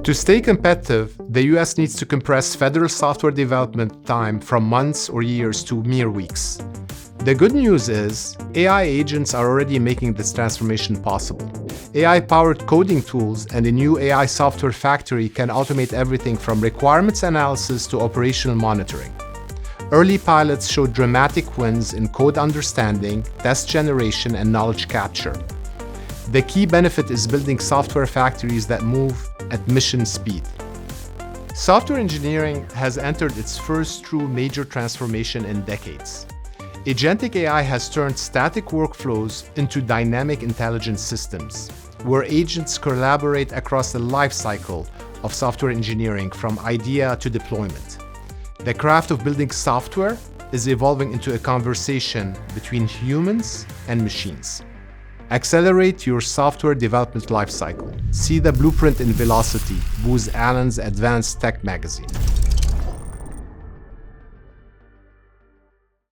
To stay competitive, the US needs to compress federal software development time from months or years to mere weeks. The good news is, AI agents are already making this transformation possible. AI-powered coding tools and a new AI software factory can automate everything from requirements analysis to operational monitoring. Early pilots showed dramatic wins in code understanding, test generation, and knowledge capture. The key benefit is building software factories that move at mission speed. Software engineering has entered its first true major transformation in decades. Agentic AI has turned static workflows into dynamic intelligent systems, where agents collaborate across the lifecycle of software engineering from idea to deployment. The craft of building software is evolving into a conversation between humans and machines. Accelerate your software development lifecycle. See the blueprint in Velocity, Booz Allen's advanced tech magazine.